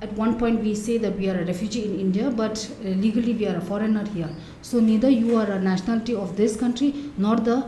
At one point we say that we are a refugee in India, but legally we are a foreigner here. So neither you are a nationality of this country nor the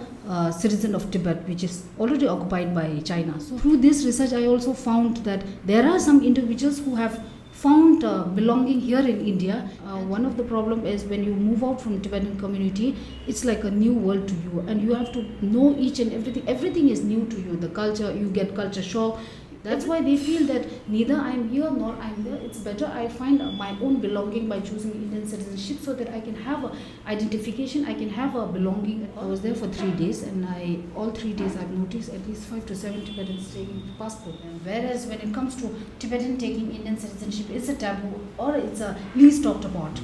citizen of Tibet, which is already occupied by China. So through this research, I also found that there are some individuals who have found belonging here in India. One of the problem is when you move out from Tibetan community, it's like a new world to you, and you have to know each and everything. Everything is new to you. The culture, you get culture shock. That's why they feel that neither I'm here nor I'm there. It's better I find my own belonging by choosing Indian citizenship, so that I can have a identification, I can have a belonging. I was there for 3 days, and all 3 days I've noticed at least 5 to 7 Tibetans taking passport. And whereas when it comes to Tibetan taking Indian citizenship, it's a taboo or it's a least talked about.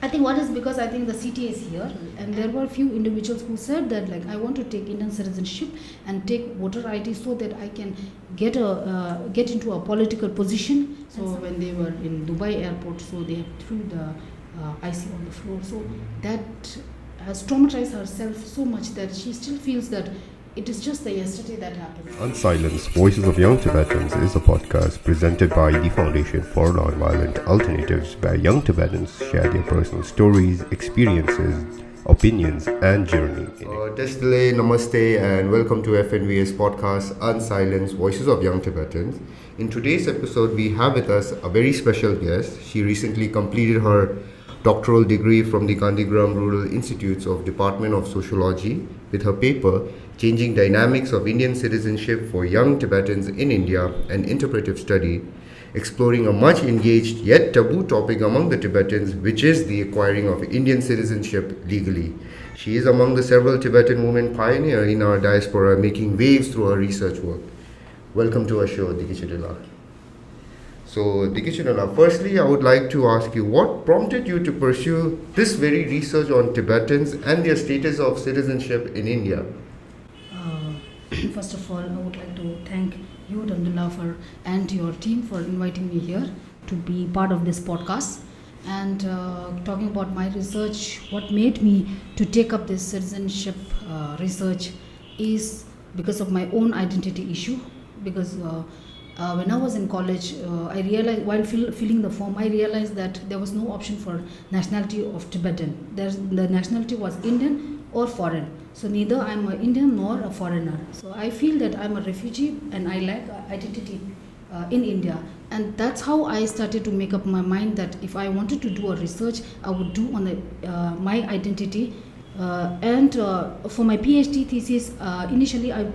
I think what is because I think the city is here, and there were a few individuals who said that like I want to take Indian citizenship and take voter ID so that I can get into a political position. So when they were in Dubai airport, so they threw the IC on the floor. So that has traumatized herself so much that she still feels that it is just the yesterday that happened. Unsilenced, Voices of Young Tibetans is a podcast presented by the Foundation for Nonviolent Alternatives, where young Tibetans share their personal stories, experiences, opinions, and journey. Desdale, namaste, and welcome to FNVA's podcast, Unsilenced, Voices of Young Tibetans. In today's episode, we have with us a very special guest. She recently completed her doctoral degree from the Gandhigram Rural Institutes of Department of Sociology with her paper, Changing Dynamics of Indian Citizenship for Young Tibetans in India, an Interpretive Study, exploring a much engaged yet taboo topic among the Tibetans, which is the acquiring of Indian citizenship legally. She is among the several Tibetan women pioneers in our diaspora making waves through her research work. Welcome to our show, Dickey Choedon. So, Dickey Choedon, firstly, I would like to ask you, what prompted you to pursue this very research on Tibetans and their status of citizenship in India? First of all, I would like to thank you, Damdul, and your team for inviting me here to be part of this podcast. And talking about my research, what made me to take up this citizenship research is because of my own identity issue. Because when I was in college, I realized while filling the form, I realized that there was no option for nationality of Tibetan. The nationality was Indian or foreign. So neither I'm an Indian nor a foreigner. So I feel that I'm a refugee and I lack identity in India. And that's how I started to make up my mind that if I wanted to do a research, I would do on my identity. And for my PhD thesis, initially I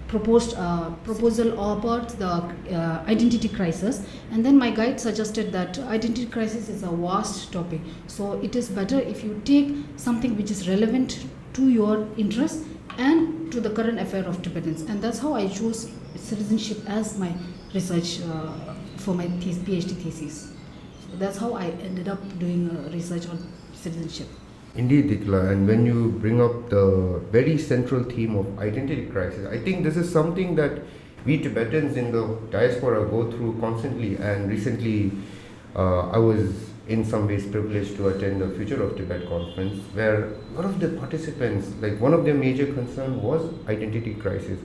proposed a proposal about the identity crisis, and then my guide suggested that identity crisis is a vast topic, so it is better if you take something which is relevant to your interest and to the current affair of Tibetans, and that's how I chose citizenship as my research for my PhD thesis. So that's how I ended up doing research on citizenship. Indeed, Dikla, and when you bring up the very central theme of identity crisis, I think this is something that we Tibetans in the diaspora go through constantly. And recently, I was in some ways privileged to attend the Future of Tibet conference, where a lot of the participants, like one of their major concern was identity crisis.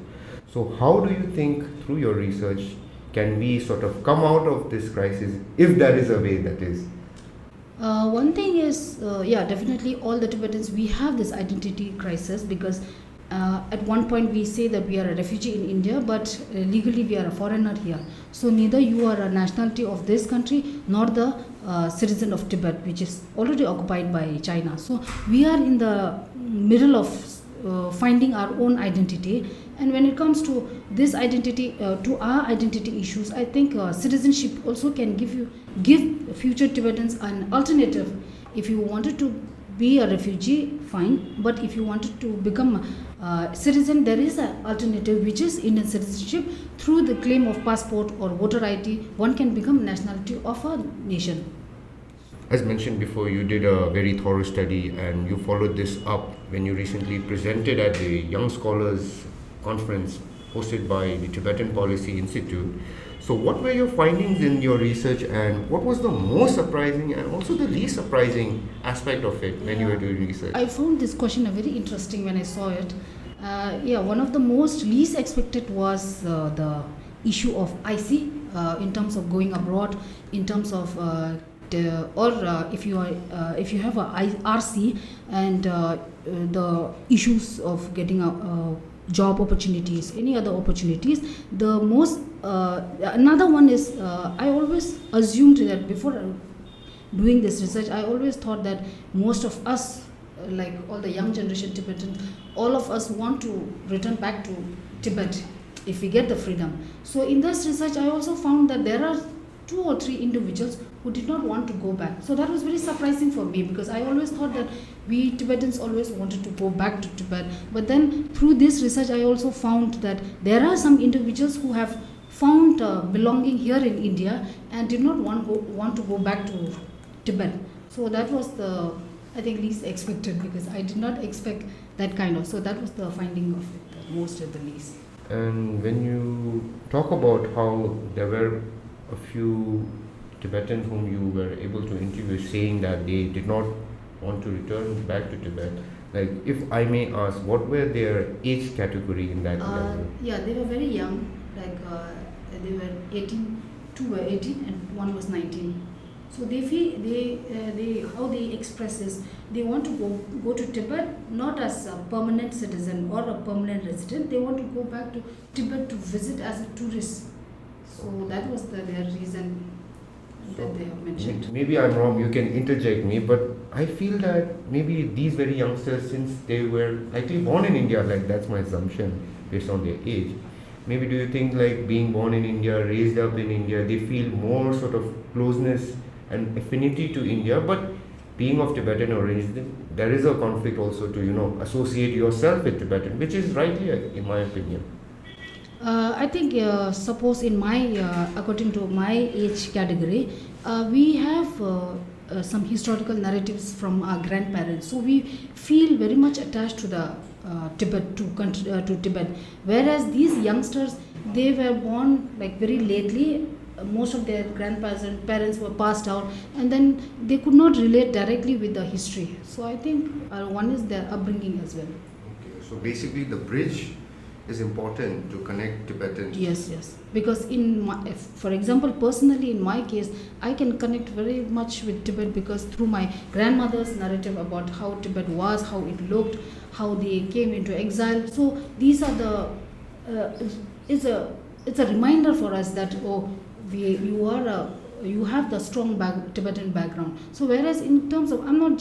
So how do you think through your research can we sort of come out of this crisis, if there is a way that is? One thing is, definitely all the Tibetans, we have this identity crisis because at one point we say that we are a refugee in India, but legally we are a foreigner here. So neither you are a nationality of this country nor the citizen of Tibet, which is already occupied by China. So we are in the middle of finding our own identity. And when it comes to this identity, to our identity issues, I think citizenship also can give future Tibetans an alternative. If you wanted to be a refugee, fine. But if you wanted to become a citizen, there is an alternative, which is Indian citizenship. Through the claim of passport or voter ID, one can become nationality of a nation. As mentioned before, you did a very thorough study and you followed this up when you recently presented at the Young Scholars Conference hosted by the Tibetan Policy Institute. So what were your findings in your research, and what was the most surprising and also the least surprising aspect of it when you were doing research? I found this question very interesting when I saw it. One of the most least expected was the issue of IC, in terms of going abroad, in terms of if you have a RC and the issues of getting a job opportunities, any other opportunities. The most another one is I always assumed that before doing this research, I always thought that most of us, like all the young generation Tibetans, all of us want to return back to Tibet if we get the freedom. So in this research, I also found that there are 2 or 3 individuals who did not want to go back. So that was very surprising for me, because I always thought that we Tibetans always wanted to go back to Tibet. But then through this research, I also found that there are some individuals who have found belonging here in India and did not want to go back to Tibet. So that was the, I think, least expected, because I did not expect that kind of. So that was the finding of it, the most at the least. And when you talk about how there were a few Tibetans whom you were able to interview saying that they did not want to return back to Tibet, like if I may ask, what were their age category in that level? Yeah, they were very young, like they were 18, 2 were 18 and 1 was 19. So they feel they how they express is they want to go to Tibet not as a permanent citizen or a permanent resident. They want to go back to Tibet to visit as a tourist. So that was their reason that they have mentioned. Maybe I'm wrong, you can interject me, but I feel that maybe these very youngsters, since they were likely born in India, like that's my assumption based on their age, maybe do you think like being born in India, raised up in India, they feel more sort of closeness and affinity to India, but being of Tibetan origin, there is a conflict also to, associate yourself with Tibetan, which is rightly, in my opinion. I think, suppose in my, according to my age category, we have some historical narratives from our grandparents. So we feel very much attached to the Tibet, to Tibet. Whereas these youngsters, they were born like very lately. Most of their grandparents were passed out, and then they could not relate directly with the history. So I think one is their upbringing as well. Okay, so basically the bridge is important to connect Tibetans. Yes. Because for example, personally in my case, I can connect very much with Tibet because through my grandmother's narrative about how Tibet was, how it looked, how they came into exile. So these are it's a reminder for us that you have the strong Tibetan background. So whereas in terms of, I'm not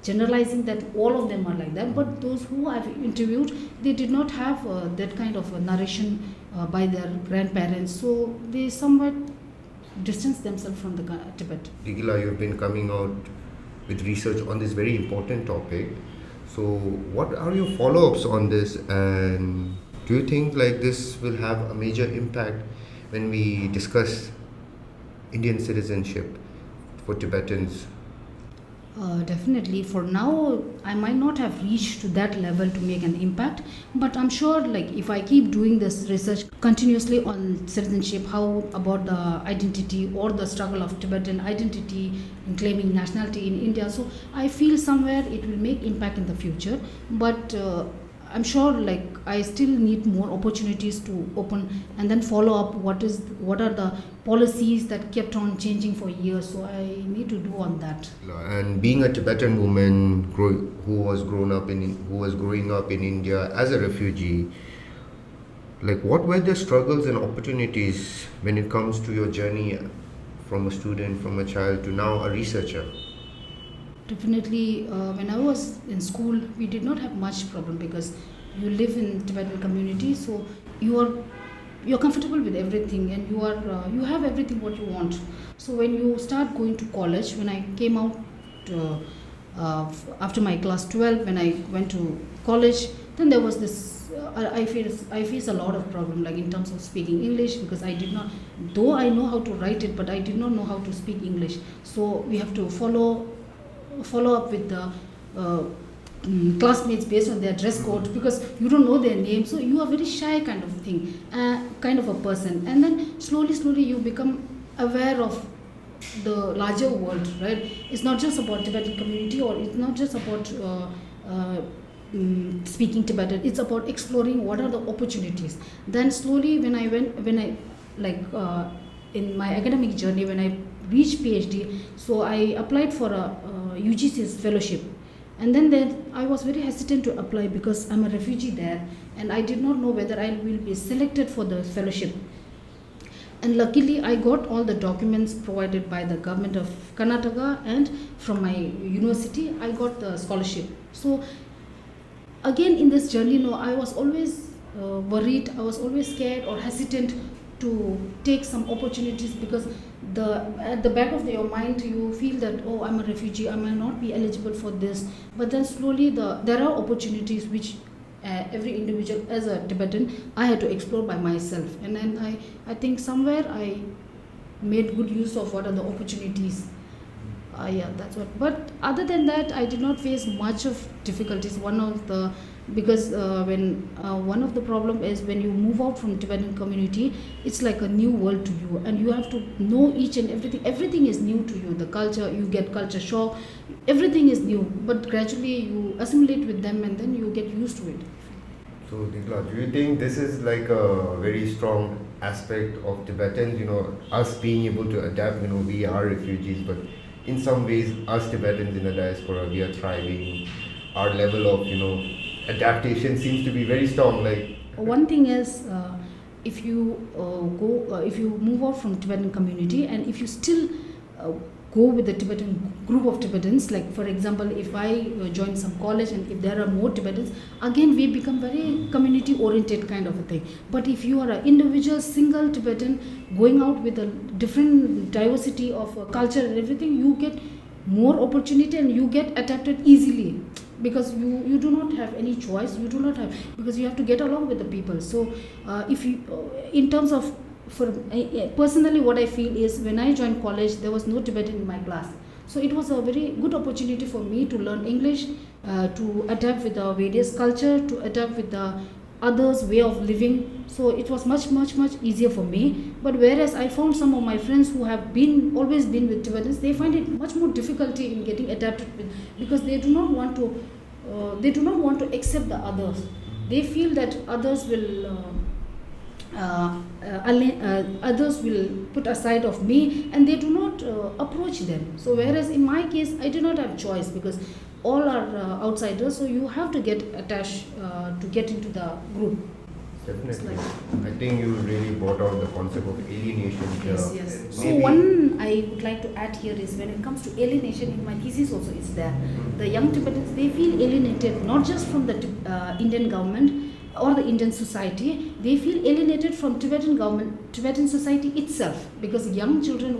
generalizing that all of them are like that, but those who I've interviewed, they did not have that kind of a narration by their grandparents. So they somewhat distance themselves from the Tibet. Digila, you've been coming out with research on this very important topic. So what are your follow-ups on this, and do you think like this will have a major impact when we discuss Indian citizenship for Tibetans? Definitely. For now, I might not have reached to that level to make an impact, but I'm sure like if I keep doing this research continuously on citizenship, how about the identity or the struggle of Tibetan identity in claiming nationality in India, so I feel somewhere it will make impact in the future. But I'm sure like I still need more opportunities to open and then follow up what are the policies that kept on changing for years. So I need to do on that. And being a Tibetan woman who was growing up in India as a refugee, like what were the struggles and opportunities when it comes to your journey from a student, from a child to now a researcher? Definitely, when I was in school, we did not have much problem because you live in Tibetan community, so you're comfortable with everything and you have everything what you want. So when you start going to college, when I came out after my class 12, when I went to college, then there was this. I face a lot of problem, like in terms of speaking English, because I did not, though I know how to write it, but I did not know how to speak English. So we have to follow up with the classmates based on their dress code, because you don't know their name, so you are very shy kind of thing, kind of a person, and then slowly you become aware of the larger world, right? It's not just about Tibetan community, or it's not just about speaking Tibetan, it's about exploring what are the opportunities. Then slowly when I in my academic journey when I reached PhD, so I applied for a UGC's fellowship. And then I was very hesitant to apply because I'm a refugee there and I did not know whether I will be selected for the fellowship. And luckily I got all the documents provided by the government of Karnataka, and from my university I got the scholarship. So again in this journey, I was always worried, I was always scared or hesitant to take some opportunities, because at the back of your mind you feel that, oh, I'm a refugee, I might not be eligible for this. But then slowly there are opportunities which every individual as a Tibetan I had to explore by myself. And then I think somewhere I made good use of what are the opportunities. Yeah, that's what. But other than that, I did not face much of difficulties. One of the problem is when you move out from Tibetan community, it's like a new world to you, and you have to know each and everything. Everything is new to you. The culture, you get culture shock. Everything is new, but gradually you assimilate with them, and then you get used to it. So, Dikla, do you think this is like a very strong aspect of Tibetans? Us being able to adapt. We are refugees, but in some ways, us Tibetans in the diaspora, we are thriving. Our level of adaptation seems to be very strong. One thing is, if you if you move out from Tibetan community, and if you still go with the Tibetan group of Tibetans, like for example, if I join some college and if there are more Tibetans, again we become very community oriented kind of a thing. But if you are an individual single Tibetan going out with a different diversity of culture and everything, you get more opportunity and you get adapted easily, because you do not have any choice, because you have to get along with the people. So if you in terms of, personally what I feel is, when I joined college there was no Tibetan in my class, so it was a very good opportunity for me to learn English, to adapt with the various culture, to adapt with the others' way of living. So it was much easier for me. But whereas I found some of my friends who have always been with Tibetans, they find it much more difficulty in getting adapted with, because they do not want to accept the others. They feel that others will put aside of me, and they do not approach them. So whereas in my case I did not have choice, because all are outsiders, so you have to get attached to get into the group. Definitely. I think you really brought out the concept of alienation here. Yes. So one I would like to add here is, when it comes to alienation, in my thesis also is there. The young Tibetans, they feel alienated not just from the Indian government or the Indian society, they feel alienated from Tibetan government, Tibetan society itself, because young children,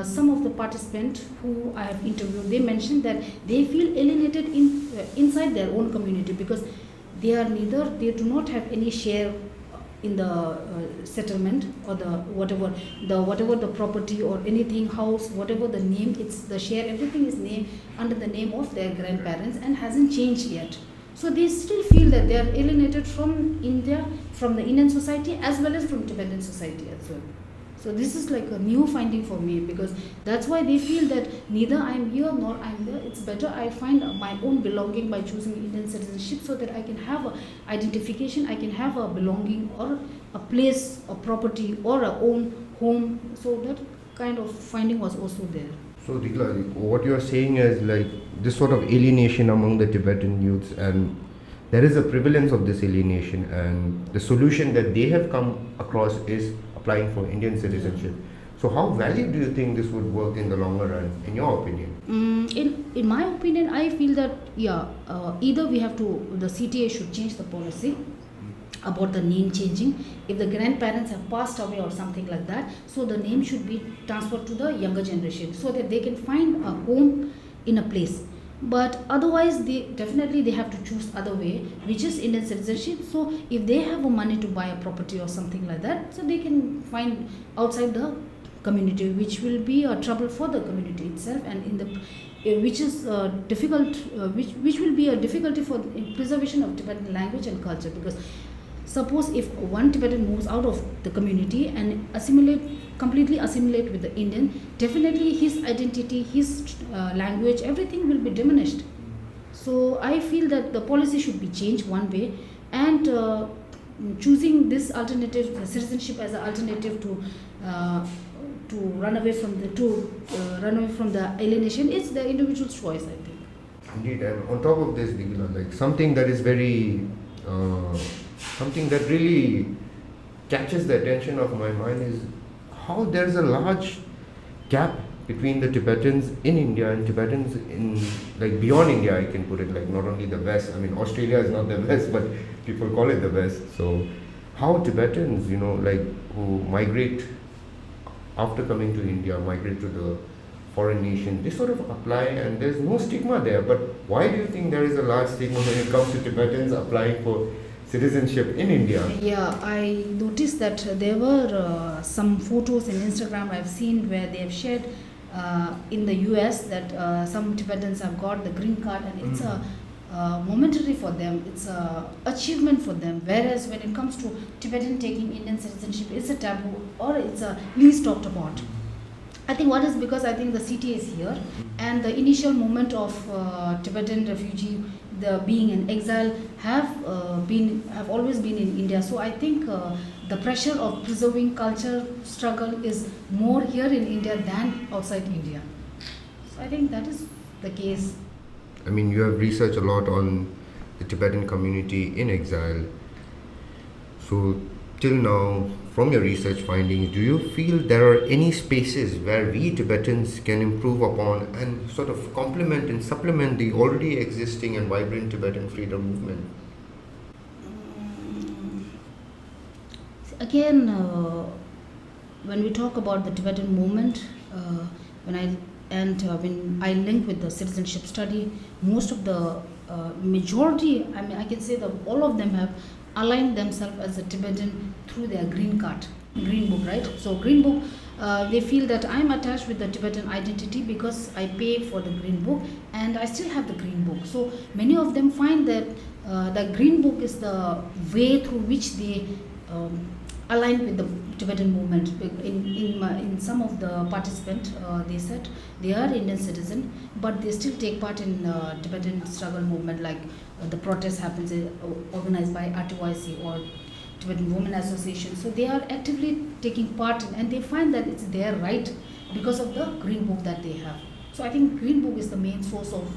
some of the participants who I have interviewed, they mentioned that they feel alienated inside their own community, because they do not have any share in the settlement, or whatever the property or anything, house, whatever the name, it's the share, everything is named under the name of their grandparents and hasn't changed yet. So they still feel that they are alienated from India, from the Indian society, as well as from Tibetan society as well. So this is like a new finding for me, because that's why they feel that neither I am here nor I am there. It's better I find my own belonging by choosing Indian citizenship, so that I can have an identification, I can have a belonging, or a place, a property, or a own home. So that kind of finding was also there. So Dikla, what you are saying is like this sort of alienation among the Tibetan youths, and there is a prevalence of this alienation, and the solution that they have come across is applying for Indian citizenship. So how valid do you think this would work in the longer run, in your opinion? In my opinion, I feel that either the CTA should change the policy about the name changing. If the grandparents have passed away or something like that, so the name should be transferred to the younger generation, so that they can find a home in a place. But otherwise, they have to choose other way, which is Indian citizenship. So if they have money to buy a property or something like that, so they can find outside the community, which will be a trouble for the community itself, and which is difficult, which will be a difficulty for preservation of Tibetan language and culture. Because suppose if one Tibetan moves out of the community and completely assimilate with the Indian, definitely his identity, his language, everything will be diminished. So I feel that the policy should be changed one way, and choosing this alternative citizenship as an alternative to run away from the alienation, it's the individual's choice, I think. Indeed, and on top of this, Digila, like something that is very, something that really catches the attention of my mind is how there's a large gap between the Tibetans in India and Tibetans in, like, beyond India, I can put it, like, not only the West. I mean, Australia is not the West, but people call it the West. So how Tibetans, you know, like, who migrate after coming to India, migrate to the foreign nation, they sort of apply, and there's no stigma there. But why do you think there is a large stigma when it comes to Tibetans applying for citizenship in India? Yeah, I noticed that there were some photos in Instagram I've seen where they have shared in the US that some Tibetans have got the green card, and it's a momentary for them, it's a achievement for them, whereas when it comes to Tibetan taking Indian citizenship, it's a taboo or it's a least talked about. I think what is because I think the city is here, and the initial moment of Tibetan refugee, the being in exile, have always been in India. So I think the pressure of preserving culture struggle is more here in India than outside India. So I think that is the case. I mean, you have researched a lot on the Tibetan community in exile. So till now, from your research findings, do you feel there are any spaces where we Tibetans can improve upon and sort of complement and supplement the already existing and vibrant Tibetan freedom movement? Again, when we talk about the Tibetan movement, when I link with the citizenship study, most of the majority, I mean, I can say that all of them have aligned themselves as a Tibetan through their green book, right? So green book, they feel that I'm attached with the Tibetan identity because I pay for the green book and I still have the green book. So many of them find that the green book is the way through which they align with the Tibetan movement. In some of the participants, they said they are Indian citizen, but they still take part in Tibetan struggle movement, like the protest happens organized by RTYC or Tibetan Women Association. So they are actively taking part in, and they find that it's their right because of the green book that they have. So I think green book is the main source of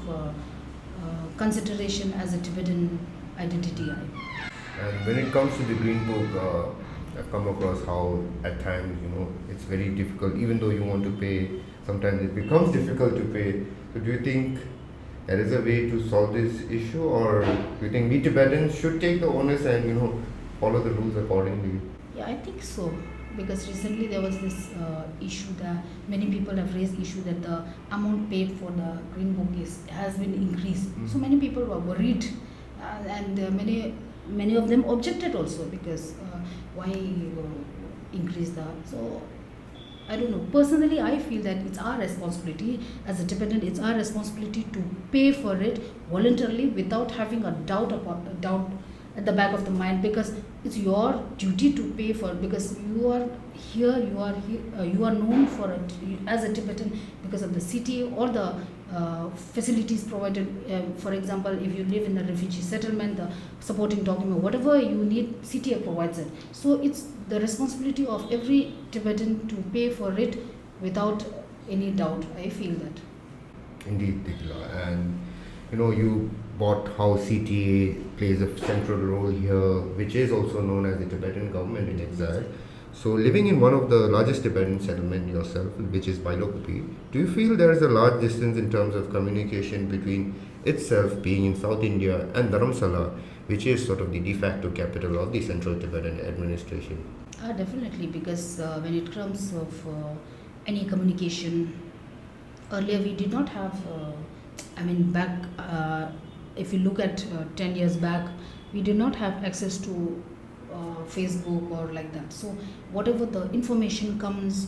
consideration as a Tibetan identity. And when it comes to the green book, I've come across how at times, you know, it's very difficult, even though you want to pay, sometimes it becomes difficult to pay. So do you think there is a way to solve this issue, or do you think we Tibetans should take the onus and, you know, follow the rules accordingly? Yeah, I think so, because recently there was this issue that many people have raised issue that the amount paid for the green book has been increased. So many people were worried, and many of them objected also, because why increase that? So I don't know. Personally, I feel that it's our responsibility as a Tibetan. It's our responsibility to pay for it voluntarily without having a doubt at the back of the mind, because it's your duty to pay for it, because you are here, you are known for it as a Tibetan because of the city or the facilities provided. For example, if you live in a refugee settlement, the supporting document, whatever you need, CTA provides it. So it's the responsibility of every Tibetan to pay for it without any doubt. I feel that. Indeed, Dikla. And you know, you brought how CTA plays a central role here, which is also known as the Tibetan government in exile. So living in one of the largest Tibetan settlement yourself, which is Bailokupi, do you feel there is a large distance in terms of communication between itself being in South India and Dharamsala, which is sort of the de facto capital of the central Tibetan administration? Definitely, because when it comes of any communication, earlier we did not have, if you look at 10 years back, we did not have access to Facebook or like that. So whatever the information comes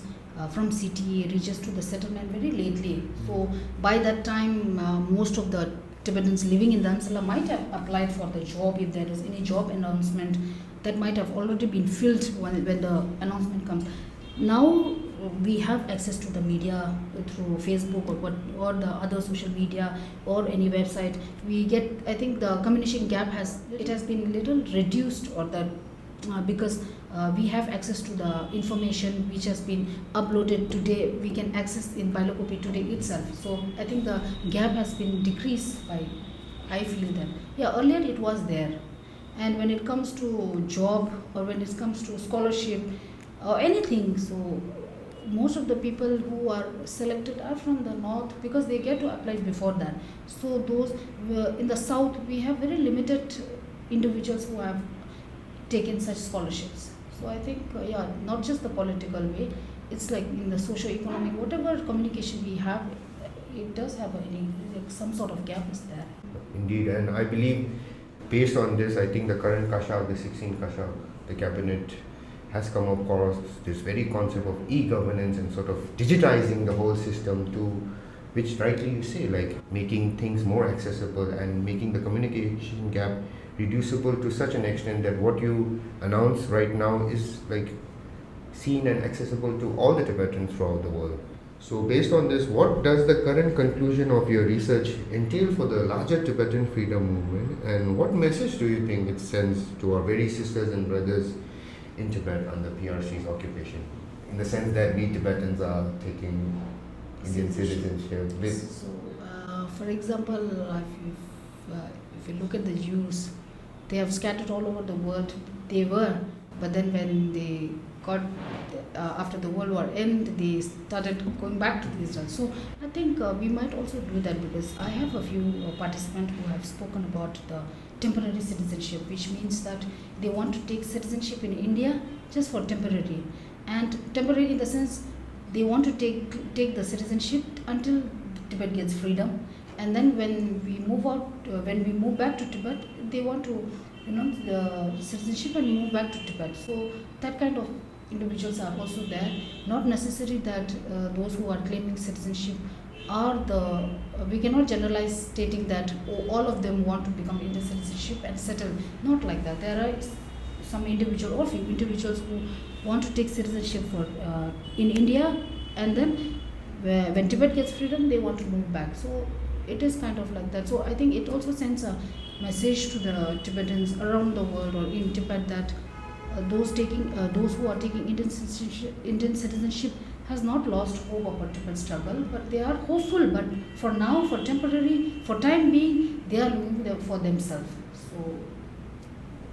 from CTA reaches to the settlement very lately. So by that time, most of the Tibetans living in Dharamsala might have applied for the job. If there is any job announcement, that might have already been filled when the announcement comes. Now we have access to the media through Facebook or the other social media or any website. We get, I think the communication gap has been little reduced, or the because we have access to the information which has been uploaded today. We can access in Bilocopy today itself. So I think the gap has been decreased by, I feel that. Yeah, earlier it was there. And when it comes to job or when it comes to scholarship or anything, so most of the people who are selected are from the north because they get to apply before that. So those in the south, we have very limited individuals who have taken such scholarships. So I think, not just the political way, it's like in the socio-economic, whatever communication we have, it does have some sort of gap is there. Indeed, and I believe based on this, I think the current Kasha, the 16th Kasha, the cabinet has come across this very concept of e-governance and sort of digitizing the whole system to, which rightly you say, like making things more accessible and making the communication gap reducible to such an extent that what you announce right now is like seen and accessible to all the Tibetans throughout the world. So based on this, what does the current conclusion of your research entail for the larger Tibetan freedom movement, and what message do you think it sends to our very sisters and brothers in Tibet under PRC's occupation, in the sense that we Tibetans are taking Indian citizenship? So, for example, if you look at the Jews, they have scattered all over the world. They were, but then when they got after the World War end, they started going back to Israel. So I think we might also do that, because I have a few participants who have spoken about the temporary citizenship, which means that they want to take citizenship in India just for temporary, and temporary in the sense they want to take the citizenship until Tibet gets freedom, and then when we move back to Tibet, they want to the citizenship and move back to Tibet. So that kind of individuals are also there. Not necessary that those who are claiming citizenship are we cannot generalize stating that all of them want to become Indian citizenship and settle. Not like that. There are some individual or few individuals who want to take citizenship in India, and then when Tibet gets freedom, they want to move back. So it is kind of like that. So I think it also sends a message to the Tibetans around the world or in Tibet that those who are taking Indian citizenship has not lost hope about Tibet struggle, but they are hopeful. But for now, for temporary, for time being, they are looking there for themselves. So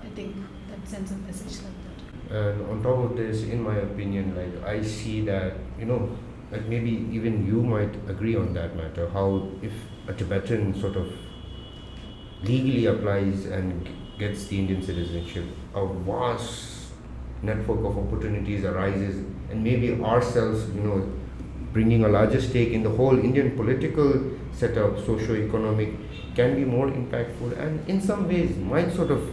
I think that sends a message like that. And on top of this, in my opinion, like I see that like maybe even you might agree on that matter. How if a Tibetan sort of legally applies and gets the Indian citizenship, a vast network of opportunities arises, and maybe ourselves, bringing a larger stake in the whole Indian political setup, socio-economic, can be more impactful, and in some ways might sort of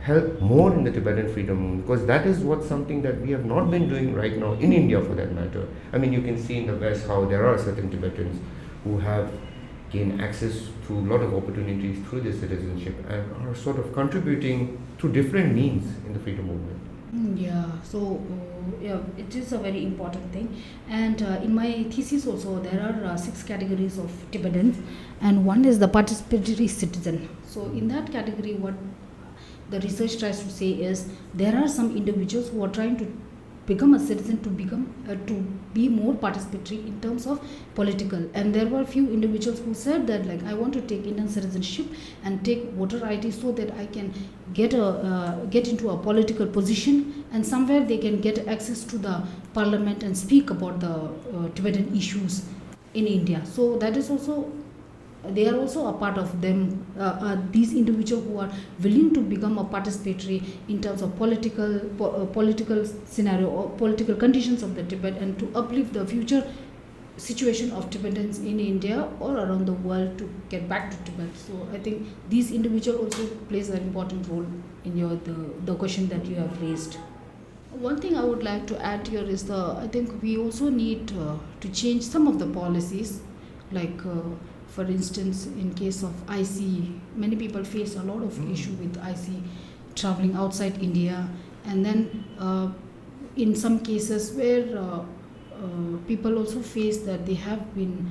help more in the Tibetan freedom movement, because that is something that we have not been doing right now in India, for that matter. I mean, you can see in the West how there are certain Tibetans who have gained access to a lot of opportunities through their citizenship and are sort of contributing through different means in the freedom movement. It is a very important thing, and in my thesis also there are 6 categories of Tibetans, and one is the participatory citizen. So in that category, what the research tries to say is there are some individuals who are trying to become a citizen to be more participatory in terms of political, and there were a few individuals who said that I want to take Indian citizenship and take voter ID so that I can get into a political position, and somewhere they can get access to the parliament and speak about the Tibetan issues in India. So that is also, they are also a part of them, these individuals who are willing to become a participatory in terms of political scenario or political conditions of the Tibet, and to uplift the future situation of Tibetans in India or around the world to get back to Tibet. So I think these individuals also plays an important role in the question that you have raised. One thing I would like to add here is I think we also need to change some of the policies, for instance, in case of IC, many people face a lot of issue with IC traveling outside India, and then in some cases where people also face that they have been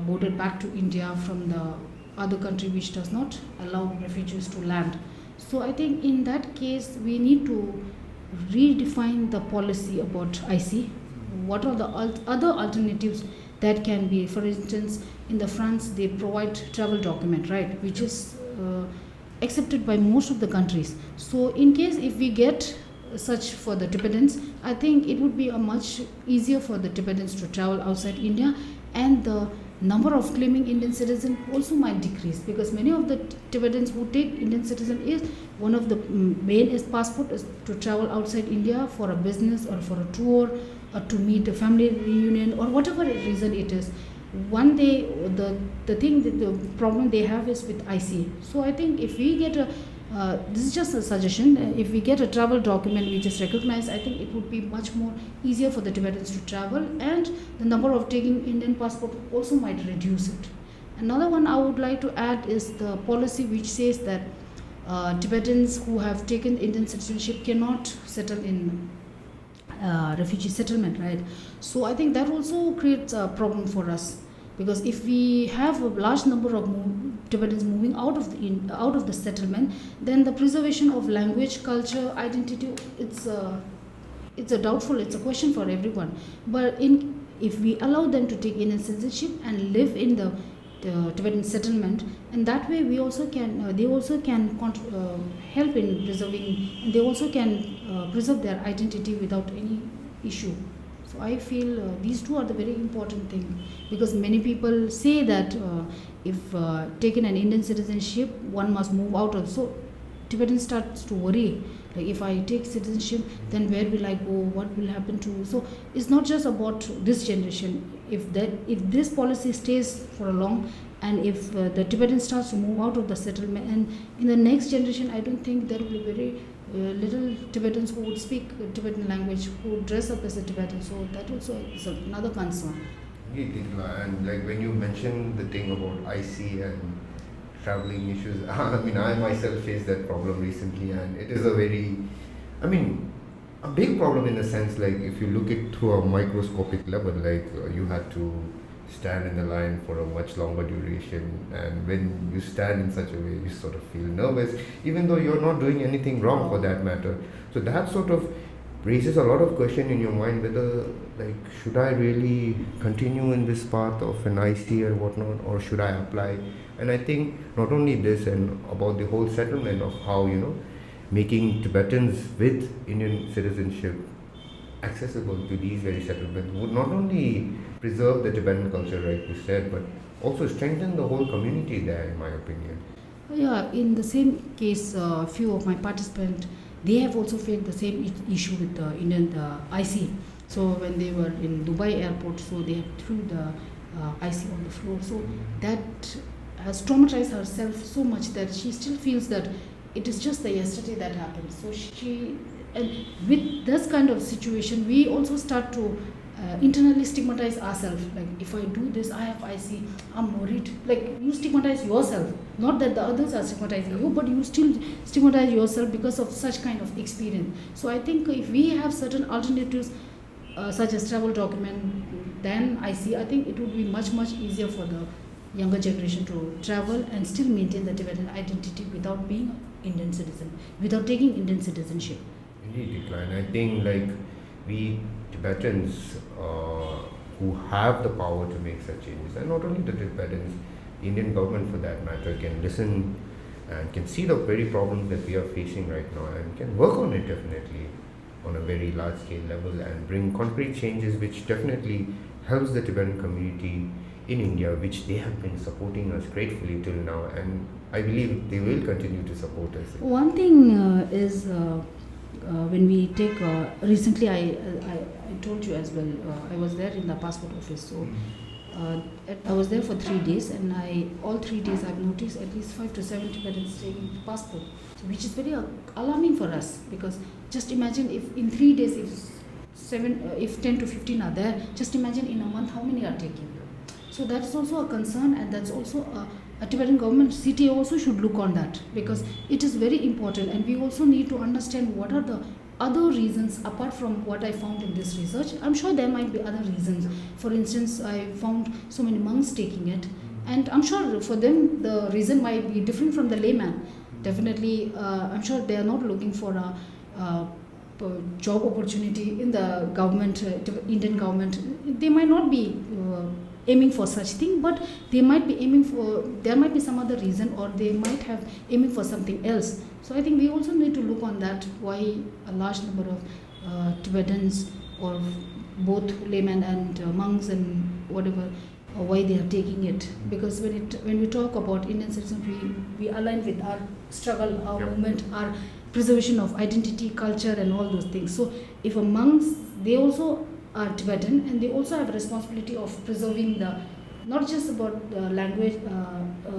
boarded back to India from the other country which does not allow refugees to land. So I think in that case we need to redefine the policy about IC. What are the other alternatives that can be? For instance, in the France they provide travel document, right, which is accepted by most of the countries. So in case if we get such for the Tibetans, I think it would be a much easier for the Tibetans to travel outside India, and the number of claiming Indian citizen also might decrease, because many of the Tibetans who take Indian citizen is one of the main is passport is to travel outside India for a business or for a tour or to meet a family reunion or whatever reason it is. One day the problem they have is with IC. So I think if we get a this is just a suggestion. If we get a travel document which is recognized, I think it would be much more easier for the Tibetans to travel, and the number of taking Indian passport also might reduce it. Another one I would like to add is the policy which says that Tibetans who have taken Indian citizenship cannot settle in refugee settlement, right? So I think that also creates a problem for us, because if we have a large number of Tibetans moving out of the settlement, then the preservation of language, culture, identity, it's a doubtful, it's a question for everyone. But if we allow them to take Indian citizenship and live in the Tibetan settlement, and that way we also can they also can help in preserving, and they also can preserve their identity without any issue. So I feel these two are the very important thing, because many people say that if taken an Indian citizenship, one must move out of. So Tibetan starts to worry, like if I take citizenship, then where will I go? What will happen to? So it's not just about this generation. If this policy stays for a long, and if the Tibetan starts to move out of the settlement, and in the next generation, I don't think there will be very little Tibetans who would speak Tibetan language, who would dress up as a Tibetan. So that also is another concern. And like when you mentioned the thing about IC and traveling issues, I mean, I myself faced that problem recently, and it is a big problem in the sense, like if you look it through a microscopic level, like you had to stand in the line for a much longer duration, and when you stand in such a way, you sort of feel nervous, even though you're not doing anything wrong for that matter. So that sort of raises a lot of question in your mind, whether like should I really continue in this path of an IC or whatnot, or should I apply? And I think not only this, and about the whole settlement of how making Tibetans with Indian citizenship accessible to these very settlements would not only preserve the Tibetan culture, like you said, but also strengthen the whole community there, in my opinion. Yeah, in the same case, a few of my participants, they have also faced the same issue with the Indian IC. So when they were in Dubai airport, so they threw the IC on the floor. So that has traumatized herself so much that she still feels that it is just the yesterday that happened. So and with this kind of situation, we also start to internally stigmatize ourselves. Like if I do this, I have IC, I'm worried. Like you stigmatize yourself. Not that the others are stigmatizing you, but you still stigmatize yourself because of such kind of experience. So I think if we have certain alternatives, such as travel document, then IC, I think it would be much easier for the younger generation to travel and still maintain the Tibetan identity without being Indian citizen, without taking Indian citizenship. Indeed, Decline. I think like we Tibetans who have the power to make such changes, and not only the Tibetans, the Indian government for that matter, can listen and can see the very problems that we are facing right now, and can work on it definitely on a very large scale level, and bring concrete changes which definitely helps the Tibetan community in India, which they have been supporting us gratefully till now, and I believe they will continue to support us. One thing is when we take recently I told you as well, I was there in the passport office, so I was there for 3 days, and all 3 days I've noticed at least 5 to 7 Tibetans taking passport, so which is very alarming for us, because just imagine if in 3 days if 10 to 15 are there, just imagine in a month how many are taking. So that's also a concern, and that's also a Tibetan government, CTA also should look on that, because it is very important, and we also need to understand what are the other reasons apart from what I found in this research. I'm sure there might be other reasons. For instance, I found so many monks taking it, and I'm sure for them the reason might be different from the layman. Definitely, I'm sure they are not looking for a job opportunity in the government, Indian government. They might not be aiming for such thing, but they might be aiming for, there might be some other reason, or they might have aiming for something else. So I think we also need to look on that, why a large number of Tibetans, or both laymen and monks and whatever, why they are taking it. Because when we talk about Indian citizenship, we align with our struggle, our movement, our preservation of identity, culture, and all those things. So if a monks, they also are Tibetan, and they also have a responsibility of preserving the, not just about the language,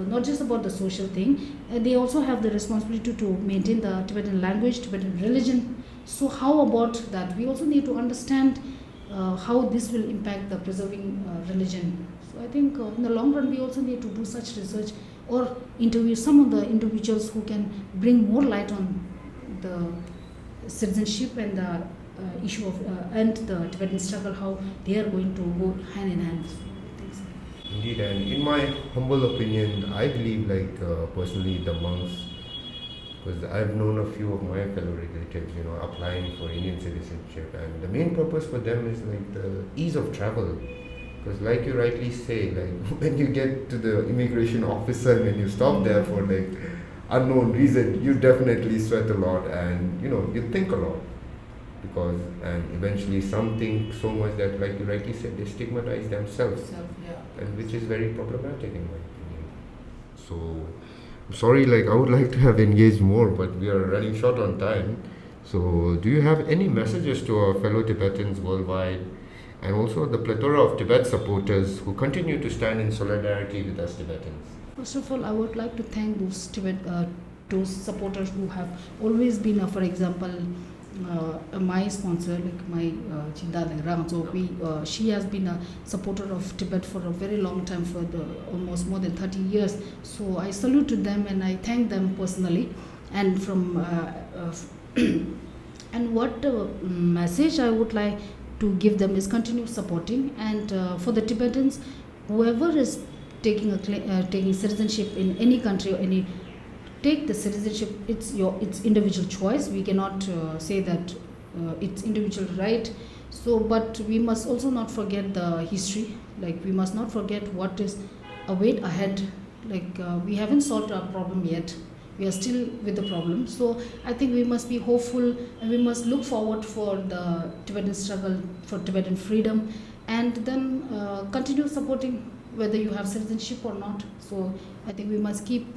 not just about the social thing, they also have the responsibility to maintain the Tibetan language, Tibetan religion. So how about that? We also need to understand how this will impact the preserving religion. So I think in the long run, we also need to do such research, or interview some of the individuals who can bring more light on the citizenship and the issue of and the Tibetan struggle, how they are going to go hand in hand. Indeed, and in my humble opinion, I believe, personally, the monks, because I've known a few of my fellow relatives, applying for Indian citizenship, and the main purpose for them is the ease of travel. Because like you rightly say, when you get to the immigration officer, when you stop there for unknown reason, you definitely sweat a lot, and you think a lot. Because, and eventually some think so much that, like you rightly said, they stigmatize themselves, and which is very problematic in my opinion. So, I'm sorry, I would like to have engaged more, but we are running short on time. So, do you have any messages to our fellow Tibetans worldwide, and also the plethora of Tibet supporters who continue to stand in solidarity with us Tibetans? First of all, I would like to thank those supporters who have always been, for example, my sponsor, my Chinda Rangzo, she has been a supporter of Tibet for a very long time, for almost more than 30 years. So I salute to them, and I thank them personally. And from and what message I would like to give them is continue supporting. And for the Tibetans, whoever is taking citizenship in any country, or any, take the citizenship, it's individual choice. We cannot say that it's individual right. So, but we must also not forget the history. We must not forget what is await ahead. We haven't solved our problem yet. We are still with the problem. So I think we must be hopeful, and we must look forward for the Tibetan struggle for Tibetan freedom, and then continue supporting whether you have citizenship or not. So I think we must keep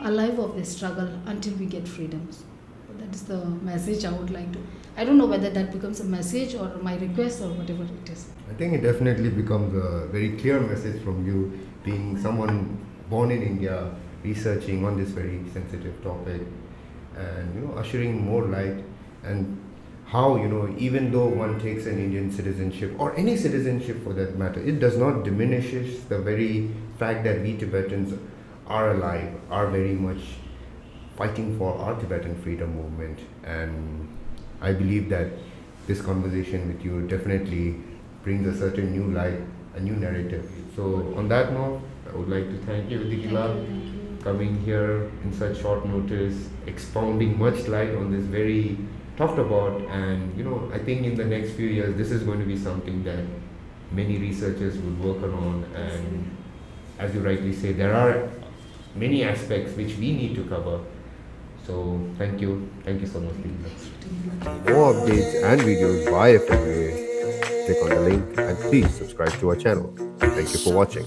alive of this struggle until we get freedoms. That is the message I would like to. I don't know whether that becomes a message or my request or whatever it is. I think it definitely becomes a very clear message from you, being someone born in India, researching on this very sensitive topic, and ushering more light, and how even though one takes an Indian citizenship, or any citizenship for that matter, it does not diminishes the very fact that we Tibetans are alive, are very much fighting for our Tibetan freedom movement. And I believe that this conversation with you definitely brings a certain new light, a new narrative. So on that note, I would like to thank you, Dickey, coming here in such short notice, expounding much light on this very talked about. And I think in the next few years, this is going to be something that many researchers will work on. And as you rightly say, there are many aspects which we need to cover. So thank you so much. For more updates and videos by FNVA, click on the link and please subscribe to our channel. Thank you for watching.